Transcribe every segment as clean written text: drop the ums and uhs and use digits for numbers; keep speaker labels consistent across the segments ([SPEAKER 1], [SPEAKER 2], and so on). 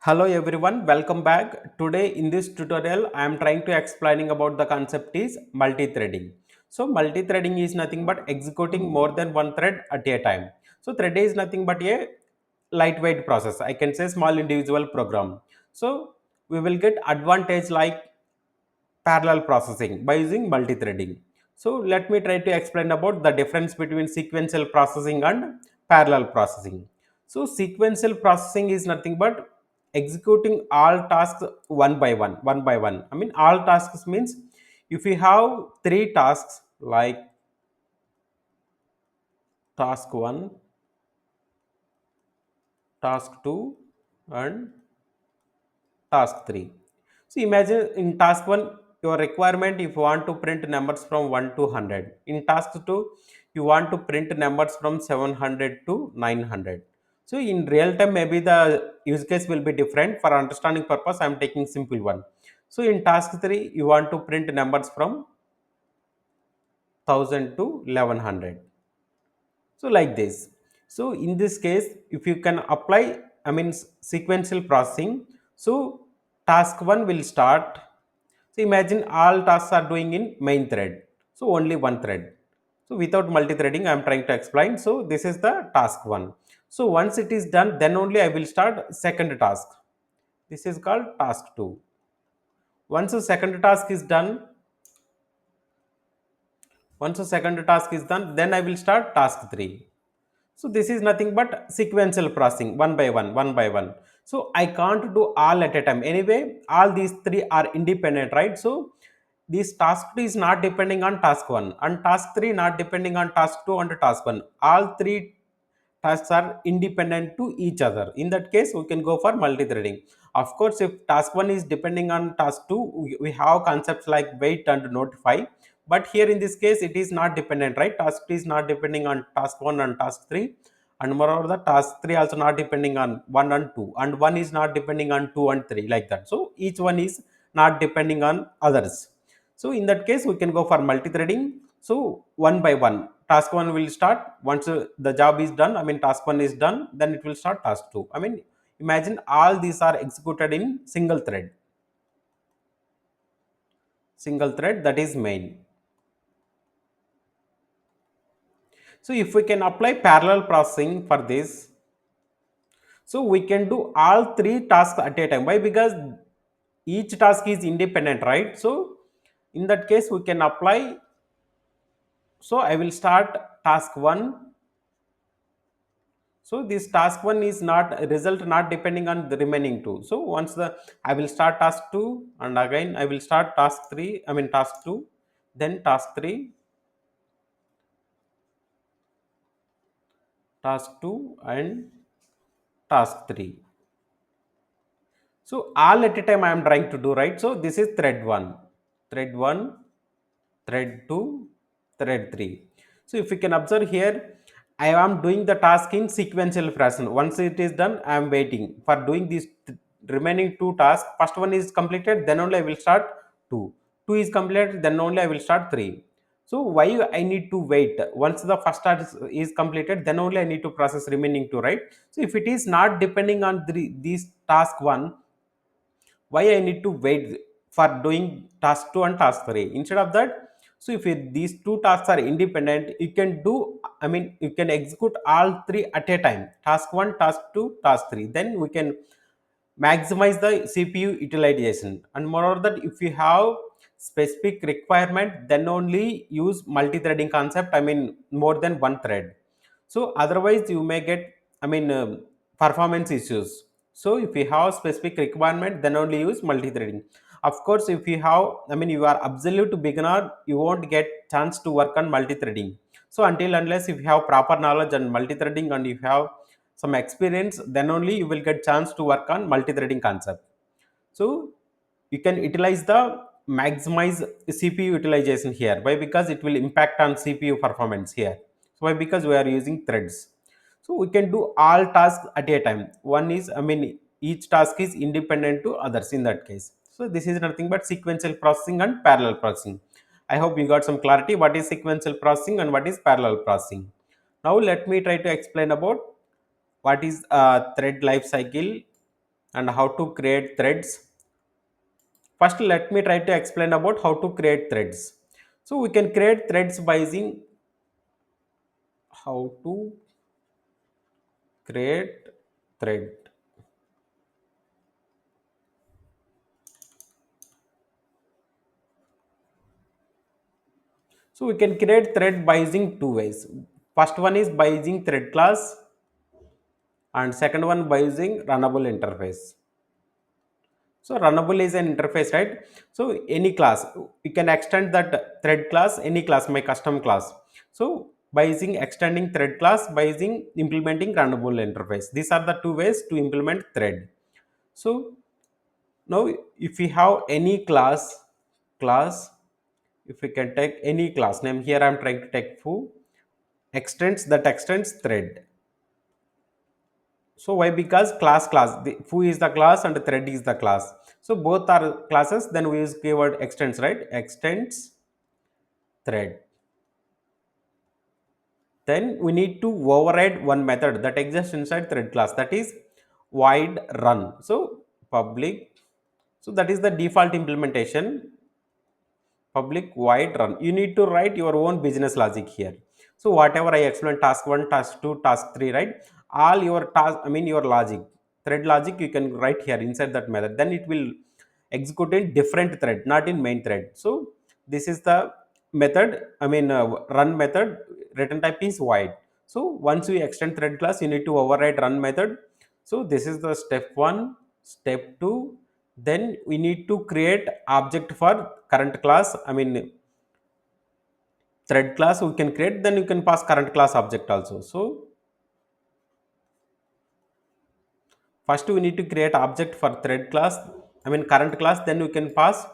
[SPEAKER 1] Hello everyone, welcome back. Today in this tutorial, I am trying to explaining about the concept is multi-threading. So multi-threading is nothing but executing more than one thread at a time. So thread is nothing but a lightweight process. I can say small individual program. So we will get advantage like parallel processing by using multi-threading. So let me try to explain about the difference between sequential processing and parallel processing. So sequential processing is nothing but executing all tasks one by one. I mean all tasks means if you have three tasks like task 1, task 2 and task 3. So imagine in task 1 your requirement if you want to print numbers from 1 to 100. In task 2 you want to print numbers from 700 to 900. So in real time maybe the use case will be different. For understanding purpose I am taking simple one. So in task 3 you want to print numbers from 1000 to 1100. So like this. So in this case if you can apply sequential processing. So task 1 will start. So imagine all tasks are doing in main thread, so only one thread. So without multi-threading I am trying to explain. So this is the task 1. So once it is done then only I will start second task. This is called task 2. Once the second task is done, once the second task is done then I will start task 3. So this is nothing but sequential processing one by one. So I can't do all at a time. Anyway, all these three are independent, right? So this task 2 is not depending on task 1 and task 3 not depending on task 2 and task 1. All three tasks are independent to each other. In that case we can go for multi-threading. Of course if task 1 is depending on task 2, we have concepts like wait and notify. But here in this case it is not dependent, right? Task 2 is not depending on task 1 and task 3, and moreover the task 3 also not depending on 1 and 2, and 1 is not depending on 2 and 3, like that. So each one is not depending on others. So in that case we can go for multi-threading. So one by one task 1 will start. Once the job is done, task 1 is done, then it will start task 2. Imagine all these are executed in single thread, that is main. So if we can apply parallel processing for this, so we can do all three tasks at a time. Why? Because each task is independent, right? So in that case we can apply. So I will start task 1. So this task 1 is not result not depending on the remaining two. So once the I will start task 2 and again I will start task 3, task 2, then task 3, task 2 and task 3. So all at a time I am trying to do, right? So this is thread 1, thread 2, thread 3. So if you can observe here, I am doing the task in sequential fashion. Once it is done, I am waiting for doing these remaining two tasks. First one is completed, then only I will start 2. 2 is completed, then only I will start 3. So why I need to wait? Once the first task is completed, then only I need to process remaining 2, right? So if it is not depending on these task 1, why I need to wait for doing task 2 and task 3 instead of that? So if these two tasks are independent, you can do, you can execute all three at a time, task 1, task 2, task 3. Then we can maximize the CPU utilization. And moreover that if you have specific requirement, then only use multi-threading concept, more than one thread. So otherwise you may get performance issues. So if you have specific requirement, then only use multi-threading. Of course if you have, you are absolute beginner, you won't get chance to work on multi-threading. So until unless if you have proper knowledge on multi-threading and if you have some experience, then only you will get chance to work on multi-threading concept. So you can utilize the maximize CPU utilization here. Why? Because it will impact on CPU performance here. So why? Because we are using threads. So we can do all tasks at a time. One is, each task is independent to others in that case. So this is nothing but sequential processing and parallel processing. I hope you got some clarity what is sequential processing and what is parallel processing. Now let me try to explain about what is thread life cycle and how to create threads. First, let me try to explain about how to create threads. So we can create threads by using how to create thread. So we can create thread by using two ways. First one is by using thread class, and second one by using runnable interface. So runnable is an interface, right? So any class, you can extend that thread class, any class, my custom class. So by using extending thread class, by using implementing runnable interface. These are the two ways to implement thread. So now if we have any class, if we can take any class name, here I am trying to take foo, extends thread. So why? Because class, the foo is the class and thread is the class. So both are classes, then we use keyword extends, right? Extends thread. Then we need to override one method that exists inside thread class, that is void run. So public, so that is the default implementation, public void run. You need to write your own business logic here. So whatever I explained, task 1, task 2, task 3, right? All your task, I mean your logic, thread logic, you can write here inside that method, then it will execute in different thread, not in main thread. So this is the method, I mean run method, return type is void. So once we extend thread class, you need to override run method. So this is the step 1. Step 2, then we need to create object for current class, I mean thread class we can create, then you can pass current class object also. So first we need to create object for thread class, I mean current class, then we can pass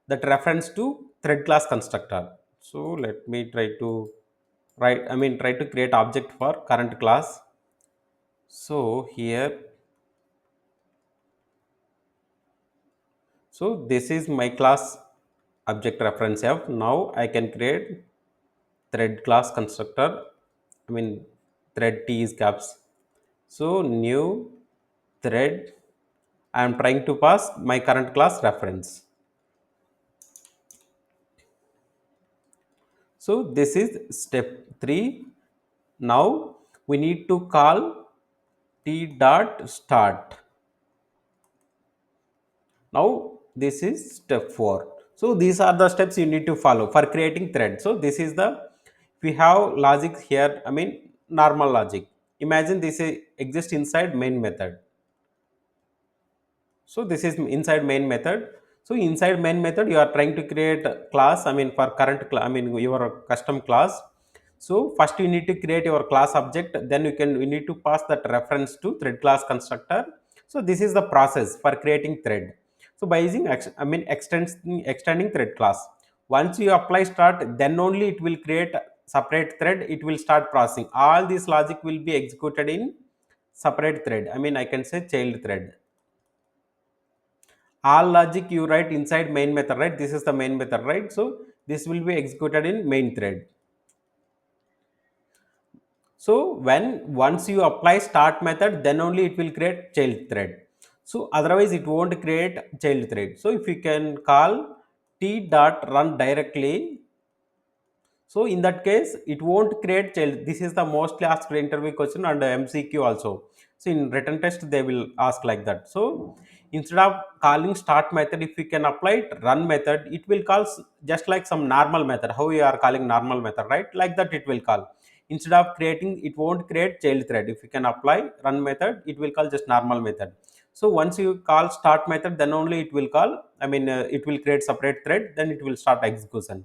[SPEAKER 1] that reference to thread class constructor. So let me try to write, I mean try to create object for current class. So here, so this is my class object reference f. Now I can create thread class constructor, I mean thread t is caps. So new thread, I am trying to pass my current class reference. So this is step 3. Now we need to call t dot start. Now this is step 4. So these are the steps you need to follow for creating thread. So this is the, we have logic here, I mean normal logic. Imagine this exists inside main method. So this is inside main method. So inside main method, you are trying to create a class, I mean for current class, I mean your custom class. So first you need to create your class object, then you need to pass that reference to thread class constructor. So this is the process for creating thread. So by using I mean extending thread class. Once you apply start, then only it will create separate thread, it will start processing. All this logic will be executed in separate thread. I mean I can say child thread. All logic you write inside main method, right? This is the main method, right? So this will be executed in main thread. So when once you apply start method, then only it will create child thread. So otherwise it won't create child thread. So if you can call t dot run directly, so in that case, it won't create child. This is the mostly asked interview question and MCQ also. So in written test, they will ask like that. So instead of calling start method, if we can apply it run method, it will call just like some normal method. How we are calling normal method, right? Like that it will call. Instead of creating, it won't create child thread. If you can apply run method, it will call just normal method. So once you call start method, then only it will call. I mean, it will create separate thread. Then it will start execution.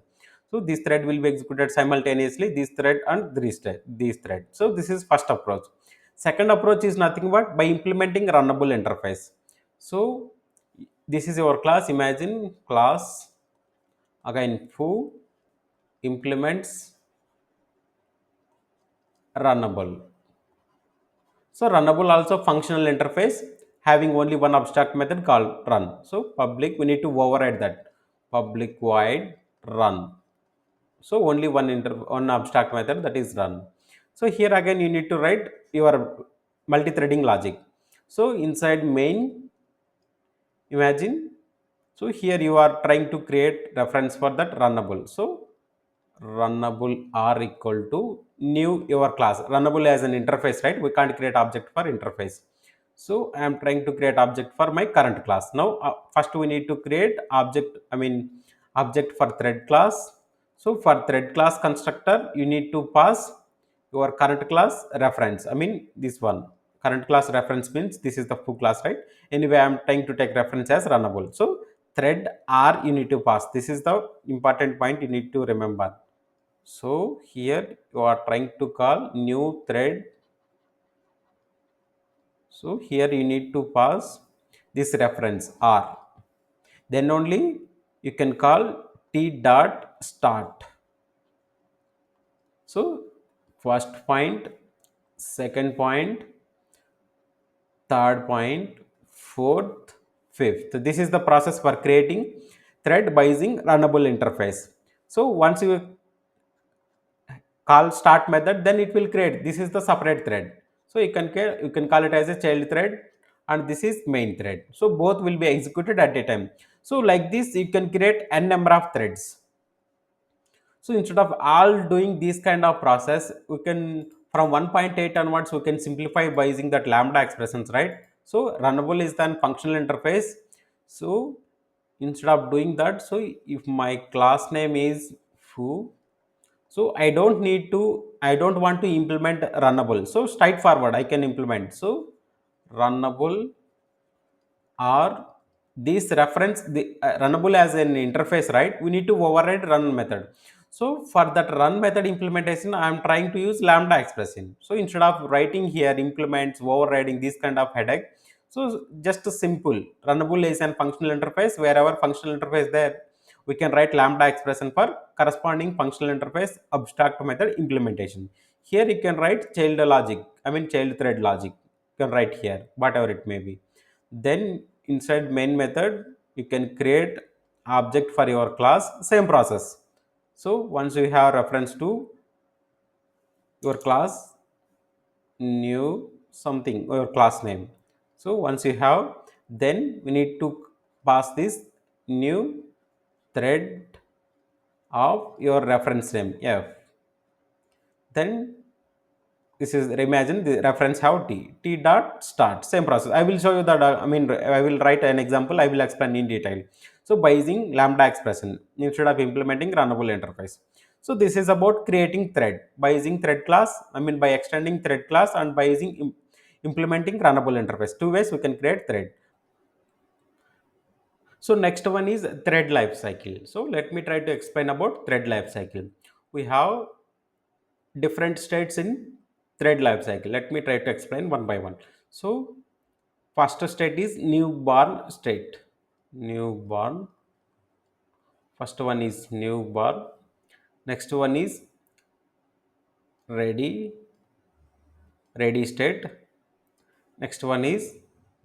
[SPEAKER 1] So this thread will be executed simultaneously, this thread and this thread. So this is first approach. Second approach is nothing but by implementing runnable interface. So this is your class. Imagine class again foo implements runnable. So runnable also functional interface having only one abstract method called run. So public, we need to override that public void run. So only one abstract method, that is run. So here again you need to write your multi-threading logic. So inside main, Imagine, so here you are trying to create reference for that runnable. So runnable r equal to new your class. Runnable as an interface, right? We can't create object for interface. So I am trying to create object for my current class. Now first we need to create object, object for thread class. So for thread class constructor you need to pass your current class reference. This one, current class reference means this is the full class, right? Anyway, I am trying to take reference as runnable. So thread r you need to pass. This is the important point you need to remember. So here you are trying to call new thread. So here you need to pass this reference R. Then only you can call t dot start. So first point, second point, third point, fourth, fifth. This is the process for creating thread by using runnable interface. So once you call start method, then it will create, this is the separate thread. So you can call it as a child thread, and this is main thread. So both will be executed at a time. So like this you can create n number of threads. So instead of all doing this kind of process, we can, from 1.8 onwards we can simplify by using that lambda expressions, right? So runnable is then functional interface. So instead of doing that, so if my class name is foo, so I don't want to implement runnable. So straightforward I can implement. So runnable or this reference, the runnable as an interface, right? We need to override run method. So for that run method implementation I am trying to use lambda expression. So instead of writing here implements overriding this kind of headache, so just a simple runnable is an functional interface. Wherever functional interface there, we can write lambda expression for corresponding functional interface abstract method implementation. Here you can write child logic, child thread logic, you can write here whatever it may be. Then inside main method you can create object for your class, same process. So once you have reference to your class, new something, your class name. So once you have, then we need to pass this new thread of your reference name f. Then this is, imagine the reference have t dot start, same process. I will show you that, I will write an example, I will explain in detail. So by using lambda expression instead of implementing runnable interface. So this is about creating thread by using thread class, by extending thread class and by using implementing runnable interface. Two ways we can create thread. So next one is thread life cycle. So let me try to explain about thread life cycle. We have different states in thread life cycle. Let me try to explain one by one. So first state is newborn state. Newborn. First one is newborn. Next one is ready. Ready state. Next one is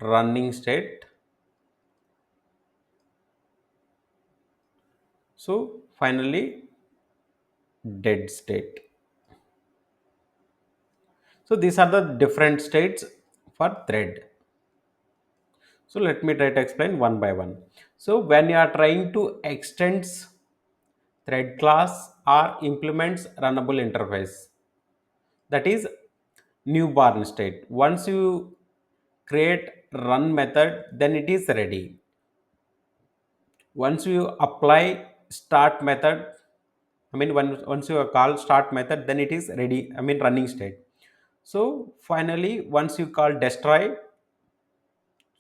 [SPEAKER 1] running state. So finally dead state. So these are the different states for thread. So let me try to explain one by one. So when you are trying to extend thread class or implements runnable interface, that is newborn state. Once you create run method, then it is ready. Once you apply start method, once you call start method, then it is ready, running state. So finally once you call destroy,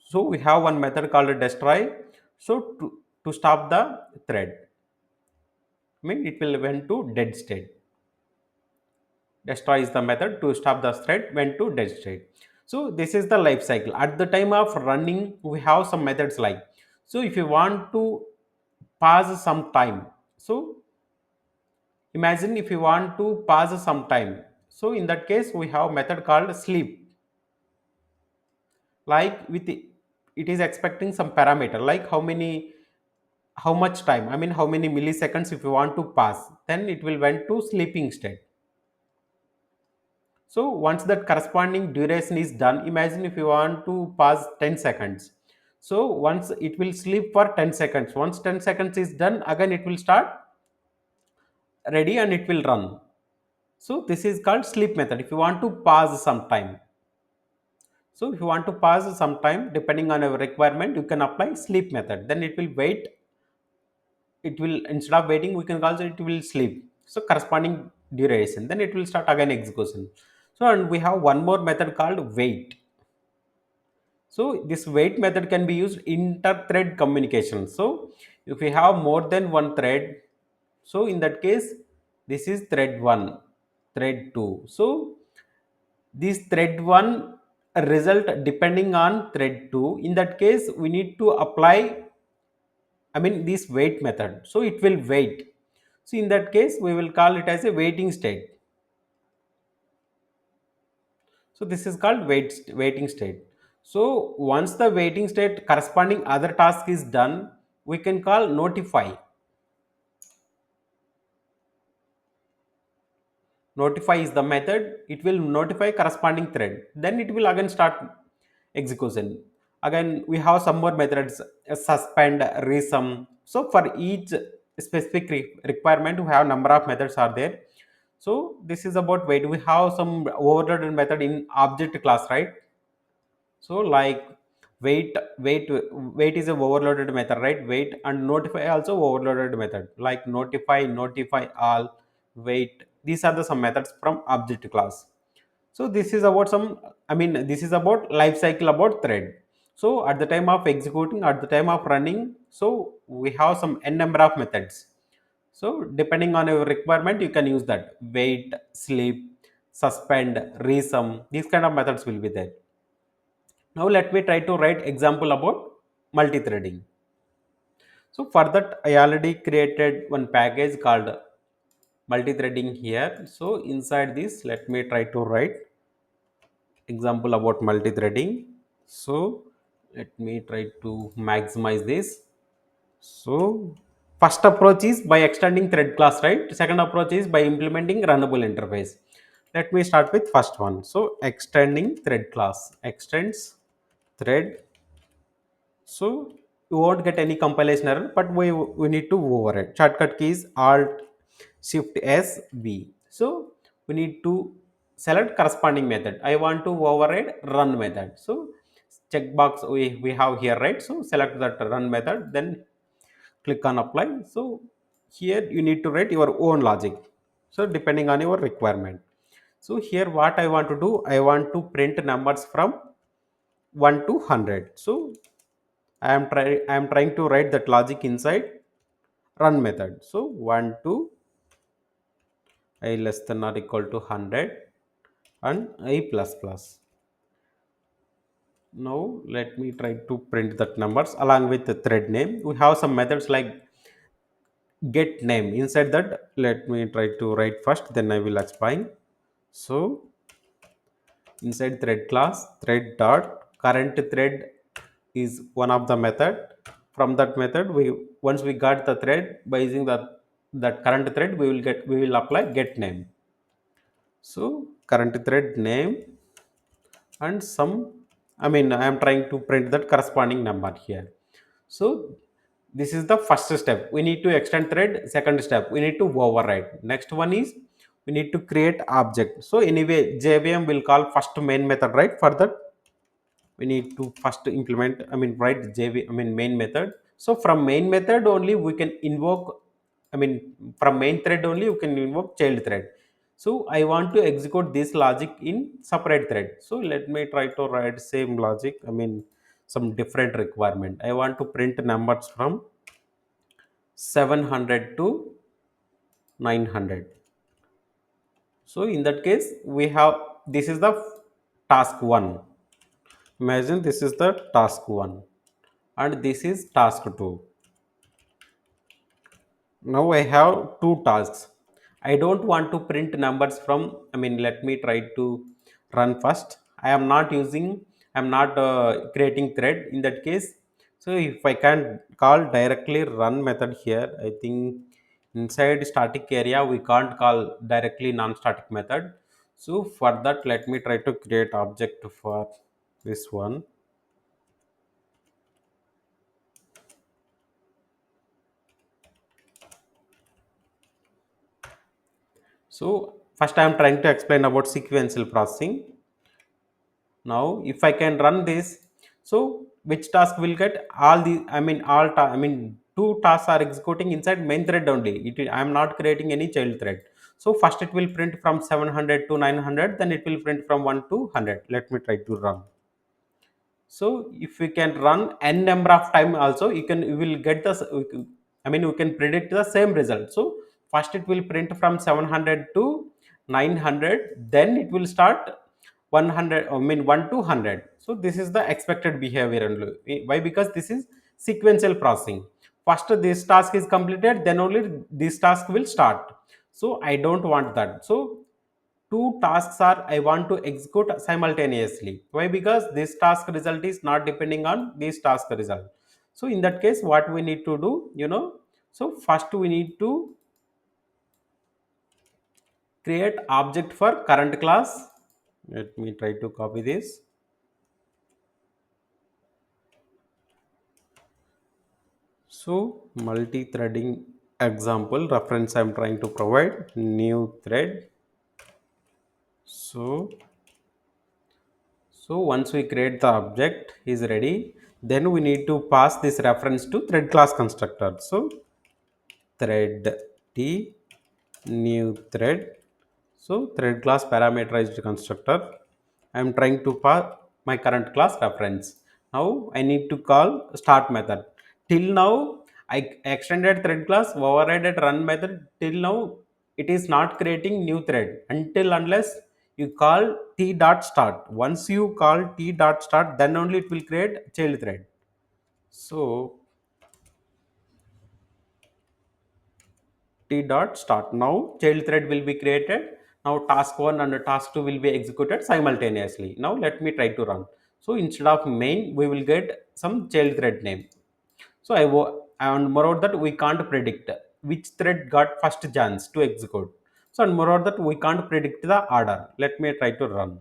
[SPEAKER 1] so we have one method called destroy. So to stop the thread, it will went to dead state. Destroy is the method to stop the thread went to dead state. So this is the life cycle. At the time of running we have some methods like, so if you want to pass some time, so imagine if you want to pass some time, so in that case we have method called sleep. Like with it is expecting some parameter like how much time, how many milliseconds if you want to pass, then it will went to sleeping state. So once that corresponding duration is done, imagine if you want to pass 10 seconds. So once it will sleep for 10 seconds, once 10 seconds is done, again it will start ready and it will run. So this is called sleep method. If you want to pause some time, so if you want to pause some time depending on your requirement, you can apply sleep method, then it will wait. It will, instead of waiting, we can also, it will sleep, so corresponding duration, then it will start again execution. So and we have one more method called wait. So this wait method can be used inter-thread communication. So if we have more than one thread, so in that case, this is thread 1, thread 2. So this thread 1 result depending on thread 2. In that case, we need to apply, I mean, this wait method. So it will wait. So in that case, we will call it as a waiting state. So this is called waiting state. So once the waiting state corresponding other task is done, we can call notify. Notify is the method. It will notify corresponding thread. Then it will again start execution. Again, we have some more methods: suspend, resum. So for each specific requirement, we have number of methods are there. So this is about wait. We have some overloaded method in object class, right? So like wait is a overloaded method, right? Wait and notify also overloaded method. Like notify all, wait. These are the some methods from object class. So this is about some, I mean, this is about life cycle about thread. So at the time of executing, at the time of running, so we have some n number of methods. So depending on your requirement, you can use that: wait, sleep, suspend, resum. These kind of methods will be there. Now let me try to write example about multi-threading. So for that, I already created one package called multi-threading here. So inside this, let me try to write example about multi-threading. So let me try to maximize this. So first approach is by extending thread class, right? Second approach is by implementing runnable interface. Let me start with first one. So extending thread class extends thread. So you won't get any compilation error, but we need to override. Shortcut key is Alt Shift S V. So we need to select corresponding method. I want to override run method. So checkbox we have here, right? So select that run method, then click on apply. So here you need to write your own logic. So depending on your requirement. So here what I want to do, I want to print numbers from 1 to 100. So I am trying to write that logic inside run method. So 1 to I less than or equal to 100 and I plus plus. Now let me try to print that numbers along with the thread name. We have some methods like get name. Inside that, let me try to write first, then I will explain. So inside thread class, thread dot current thread is one of the method. From that method, we once we got the thread by using that current thread, we will apply get name. So current thread name and some, I mean, I am trying to print that corresponding number here. So this is the first step. We need to extend thread. Second step, we need to override. Next one is we need to create object. So anyway, JVM will call first main method, right? For that, we need to first implement, I mean, write main method. So from main method only we can invoke, I mean, from main thread only you can invoke child thread. So I want to execute this logic in separate thread. So let me try to write same logic, I mean, some different requirement. I want to print numbers from 700 to 900. So in that case, we have, this is the task 1. Imagine this is the task 1 and this is task 2. Now I have two tasks. I don't want to print numbers from, I mean, let me try to run first. I am not using, I'm not creating thread in that case. So if I can call directly run method here, I think inside static area we can't call directly non-static method. So for that, let me try to create object for this one. So first I am trying to explain about sequential processing. Now if I can run this, so which task will get all the, I mean two tasks are executing inside main thread only. I am not creating any child thread. So first it will print from 700 to 900, then it will print from 1 to 100. Let me try to run. So if we can run n number of time also, you will get the we can predict the same result. So first it will print from 700 to 900, then it will start 100, 1 to 100. So this is the expected behavior only. Why? Because this is sequential processing. First this task is completed, then only this task will start. So I don't want that. So two tasks are I want to execute simultaneously. Why? Because this task result is not depending on this task result. So in that case what we need to do, so first we need to create object for current class. Let me try to copy this. So multi-threading example reference I'm trying to provide, new thread. So once we create the object is ready, then we need to pass this reference to thread class constructor. So thread t new thread. So thread class parameterized constructor. I am trying to pass my current class reference. Now I need to call start method. Till now I extended thread class, overrided run method. Till now it is not creating new thread until unless you call t dot start. Once you call t dot start, then only it will create child thread. So t dot start. Now child thread will be created. Now task 1 and task 2 will be executed simultaneously. Now let me try to run. So instead of main we will get some child thread name. So and moreover that we can't predict which thread got first chance to execute. So and moreover that we can't predict the order. Let me try to run.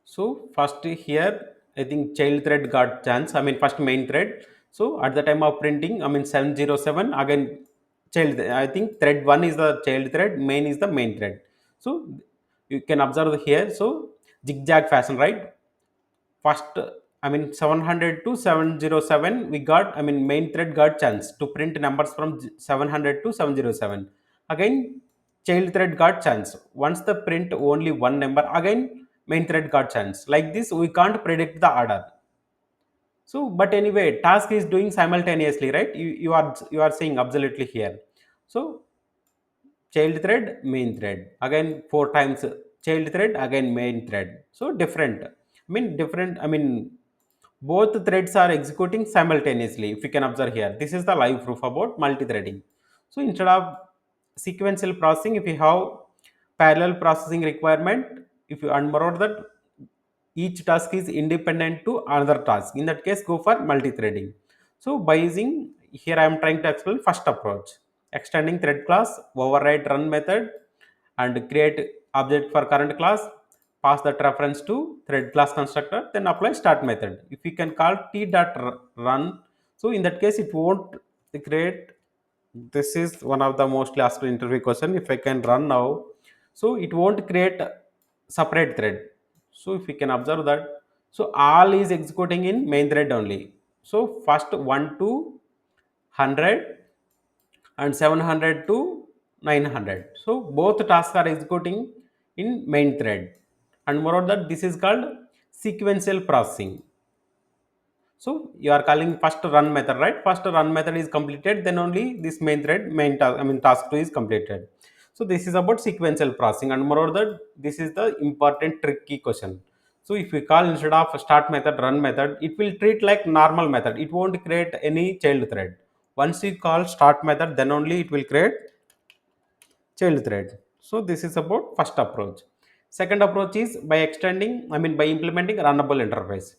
[SPEAKER 1] So first here, I think child thread got chance. First main thread. So at the time of printing, 707 again child. I think thread one is the child thread, main is the main thread. So you can observe here. So zigzag fashion, right? First, 700 to 707 we got, main thread got chance to print numbers from 700 to 707. Again child thread got chance. Once the print only one number, again main thread got chance. Like this we can't predict the order. So but anyway task is doing simultaneously, right? You are saying absolutely here. So child thread main thread, again four times child thread, again main thread. So different, both threads are executing simultaneously. If you can observe here, this is the live proof about multi-threading. So instead of sequential processing, if you have parallel processing requirement, if you unmorrow that each task is independent to another task, in that case go for multi-threading. So by using, here I am trying to explain first approach, extending thread class, override run method, and create object for current class, pass that reference to thread class constructor, then apply start method. If you can call t dot run, so in that case it won't create. This is one of the mostly asked interview question. If I can run now, so it won't create separate thread. So if you can observe that, so all is executing in main thread only. So first 1 to 100 and 700 to 900. So both tasks are executing in main thread. And moreover that this is called sequential processing. So you are calling first run method, right? First run method is completed, then only this main thread, main task, task 2 is completed. So this is about sequential processing. And moreover that this is the important tricky question. So if we call instead of start method run method, it will treat like normal method. It won't create any child thread. Once you call start method, then only it will create child thread. So this is about first approach. Second approach is by extending, by implementing runnable interface.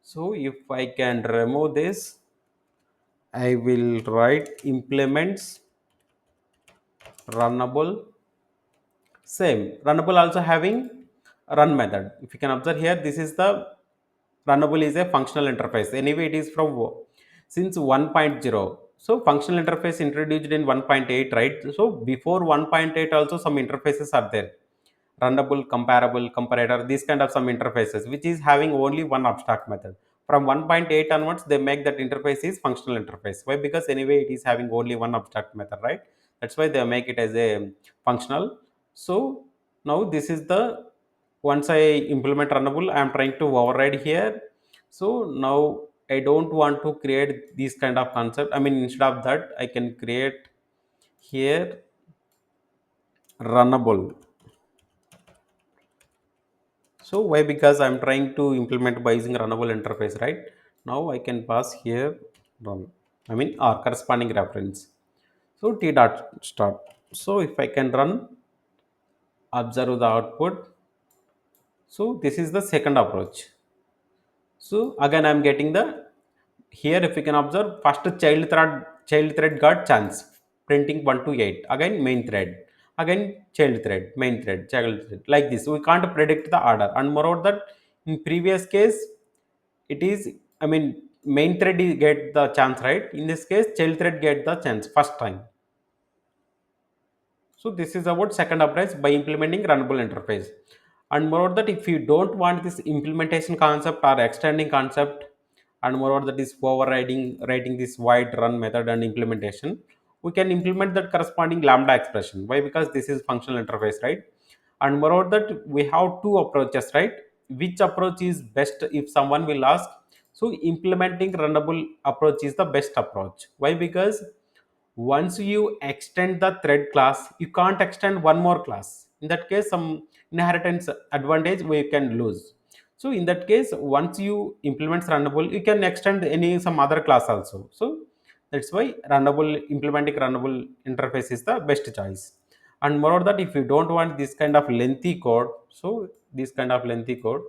[SPEAKER 1] So if I can remove this, I will write implements runnable. Same runnable also having run method. If you can observe here, this is the runnable is a functional interface. Anyway, it is from since 1.0. So functional interface introduced in 1.8, right? So before 1.8 also some interfaces are there. Runnable, comparable, comparator, these kind of some interfaces which is having only one abstract method. From 1.8 onwards they make that interface is functional interface. Why? Because anyway it is having only one abstract method, right? That's why they make it as a functional. So now this is the, once I implement runnable, I am trying to override here. So now I don't want to create this kind of concept. I mean, instead of that I can create here runnable. So why? Because I'm trying to implement by using runnable interface, right? Now I can pass here run, I mean our corresponding reference. So t dot start. So if I can run, observe the output. So this is the second approach. So again I'm getting the, here if you can observe, first child thread got chance, printing 1 to 8, again main thread, again child thread, main thread, child thread, like this. We can't predict the order. And moreover that, in previous case it is, I mean, main thread get the chance, right? In this case child thread get the chance first time. So this is about second approach by implementing runnable interface. And moreover that, if you don't want this implementation concept or extending concept, and moreover that is overriding writing this void run method and implementation, we can implement that corresponding lambda expression. Why? Because this is functional interface, right? And moreover that, we have two approaches, right? Which approach is best if someone will ask? So implementing runnable approach is the best approach. Why? Because once you extend the thread class, you can't extend one more class. In that case some inheritance advantage we can lose. So in that case, once you implement runnable, you can extend any some other class also. So that's why runnable, implementing runnable interface is the best choice. And moreover that, if you don't want this kind of lengthy code, so this kind of lengthy code,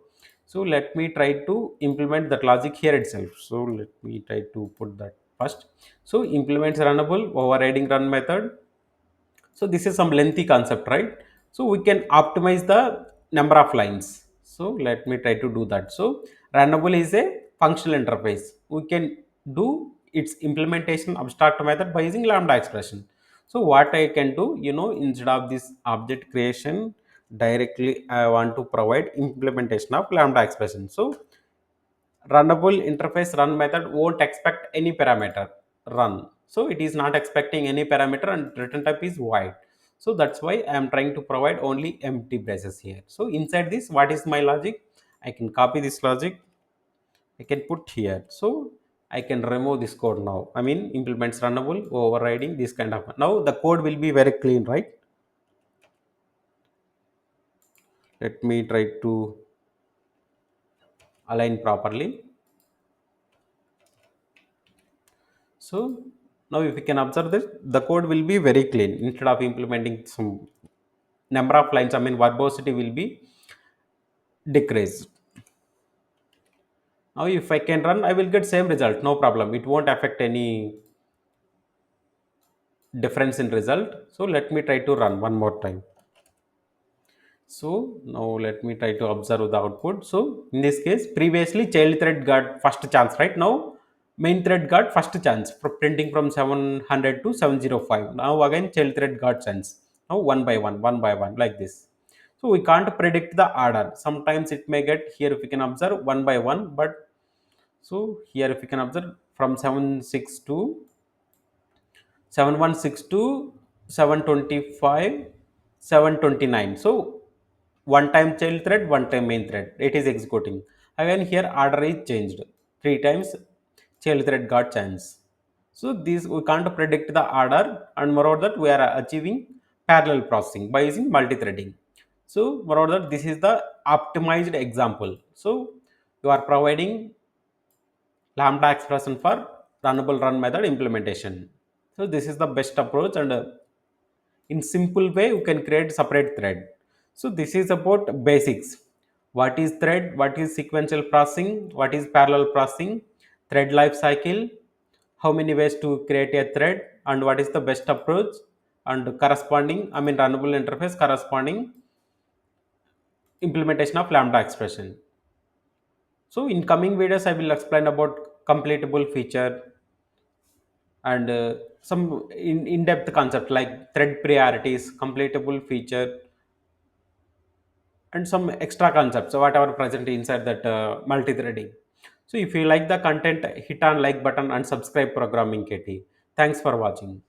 [SPEAKER 1] so let me try to implement that logic here itself. So let me try to put that first. So implements runnable, overriding run method. So this is some lengthy concept, right? So we can optimize the number of lines. So let me try to do that. So runnable is a functional interface. We can do its implementation abstract method by using lambda expression. So what I can do, instead of this object creation, directly I want to provide implementation of lambda expression. So runnable interface run method won't expect any parameter run. So it is not expecting any parameter and return type is void. So that's why I am trying to provide only empty braces here. So inside this, what is my logic? I can copy this logic, I can put here. So I can remove this code now. I mean, implements runnable, overriding this kind of, now the code will be very clean, right? Let me try to align properly. So now if you can observe this, the code will be very clean. Instead of implementing some number of lines, I mean verbosity will be decreased. Now if I can run, I will get same result, no problem. It won't affect any difference in result. So let me try to run one more time. So now let me try to observe the output. So in this case, previously child thread got first chance, right? Now main thread got first chance for printing from 700 to 705. Now again child thread got chance. Now one by one, like this. So we can't predict the order. Sometimes it may get, here if you can observe, one by one, but so here if you can observe, from 716 to 725, 729. So one time child thread, one time main thread, it is executing. Again here order is changed. Three times child thread got chance. So this we can't predict the order, and moreover that we are achieving parallel processing by using multi-threading. So moreover that, this is the optimized example. So you are providing lambda expression for runnable run method implementation. So this is the best approach, and in simple way you can create separate thread. So this is about basics. What is thread, what is sequential processing, what is parallel processing, thread life cycle, how many ways to create a thread, and what is the best approach, and corresponding, I mean runnable interface corresponding implementation of lambda expression. So in coming videos I will explain about completable feature and some in-depth concept like thread priorities, completable feature, and some extra concepts, so whatever present inside that multi-threading. So if you like the content, hit on like button and subscribe Programming KT. Thanks for watching.